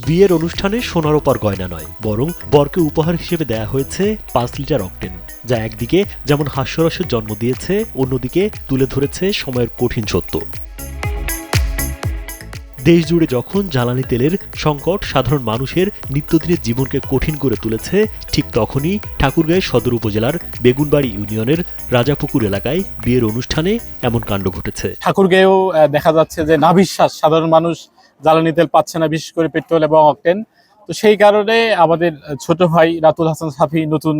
বিয়ের অনুষ্ঠানে সোনারোপার গয়না নয়, বরং বরকে উপহার হিসেবে দেয়া হয়েছে 5 লিটার অকটেন, যা একদিকে যেমন হাস্যরসের জন্ম দিয়েছে, অন্যদিকে তুলে ধরেছে সময়ের কঠিন সত্য। দেশ জুড়ে যখন জ্বালানি তেলের সংকট সাধারণ মানুষের নিত্যদিনের জীবনকে কঠিন করে তুলেছে, ঠিক তখনই ঠাকুরগাঁও সদর উপজেলার বেগুনবাড়ি ইউনিয়নের রাজাপুকুর এলাকায় বিয়ের অনুষ্ঠানে এমন কাণ্ড ঘটেছে। ঠাকুরগাঁও দেখা যাচ্ছে যে নাভিশ্বাস, সাধারণ মানুষ জ্বালানি তেল পাচ্ছে না, বিশেষ করে পেট্রোল এবং অকটেন। তো সেই কারণে আমাদের ছোট ভাই রাতুল হাসান সাফি নতুন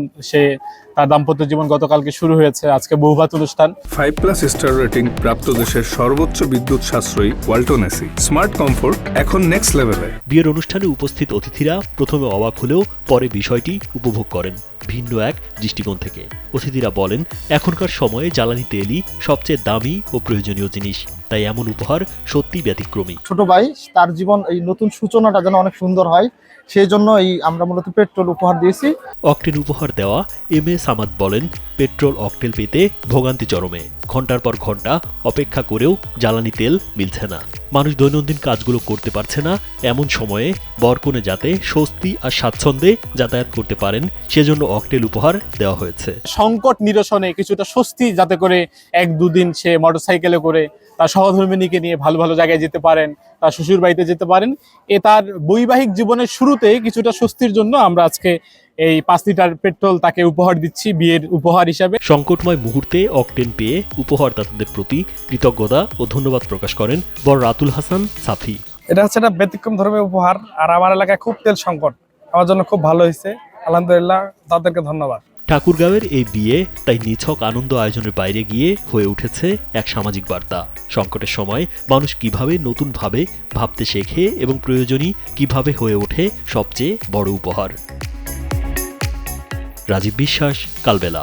তার দাম্পত্য জীবন গতকালকে শুরু হয়েছে। আজকে বৌভাত অনুষ্ঠান। 5+ স্টার রেটিং প্রাপ্ত দেশের সর্বোচ্চ বিদ্যুৎ সাশ্রয়ী ওয়ালটন এসি স্মার্ট কমফোর্ট এখন নেক্সট লেভেলে। বিয়ের অনুষ্ঠানে উপস্থিত অতিথিরা প্রথমে অবাক হলেও পরে বিষয়টি উপভোগ করেন ভিন্ন এক দৃষ্টিকোণ থেকে। অতিথিরা বলেন, এখনকার সময়ে জ্বালানি তেলই সবচেয়ে দামি ও প্রয়োজনীয় জিনিস, তাই এমন উপহার সত্যি ব্যতিক্রমী। ছোট ভাই তার জীবন এই নতুন সূচনাটা যেন অনেক সুন্দর হয়, সেই জন্য আমরা মূলত পেট্রোল উপহার দিয়েছি। অকটেন উপহার দেওয়া এম এ সামাদ বলেন, পেট্রোল অকটেন পেতে ভোগান্তি চরমে, ঘন্টার পর ঘন্টা অপেক্ষা করেও জ্বালানি তেল মিলছে না। মানুষ দৈনন্দিন কাজগুলো করতে পারছে না। এমন সময়ে বরকনে যাতে স্বস্তি আর স্বাচ্ছন্দ্যে যাতায়াত করতে পারেন, সেজন্য অকটেন উপহার দেওয়া হয়েছে। সংকট নিরসনে কিছুটা স্বস্তি, যাতে করে 1-2 দিন সে মোটরসাইকেলে করে তার সহধর্মিণীকে নিয়ে ভালো ভালো জায়গায় যেতে পারেন, তার শ্বশুর বাড়িতে যেতে পারেন। তার বৈবাহিক জীবনের শুরুতে কিছুটা স্বস্তির জন্য আমরা আজকে এই 5 লিটার পেট্রোল তাকে উপহার দিচ্ছি বিয়ের উপহার হিসাবে। সংকটময় মুহূর্তে অকটেন পেয়ে উপহারদাতাদের প্রতি কৃতজ্ঞতা ও ধন্যবাদ প্রকাশ করেন বর রাতুল হাসান সাফি। এটা হচ্ছে একটা ব্যতিক্রম ধর্মের উপহার, আর আমার এলাকায় খুব তেল সংকট, আমার জন্য খুব ভালো হয়েছে। আলহামদুলিল্লাহ, তাদেরকে ধন্যবাদ। ঠাকুরগাঁওয়ের এই বিয়ে তাই নিছক আনন্দ আয়োজনের বাইরে গিয়ে হয়ে উঠেছে এক সামাজিক বার্তা। সংকটের সময় মানুষ কিভাবে নতুনভাবে ভাবতে শেখে এবং প্রয়োজনই কিভাবে হয়ে ওঠে সবচেয়ে বড় উপহার। রাজীব বিশ্বাস, কালবেলা।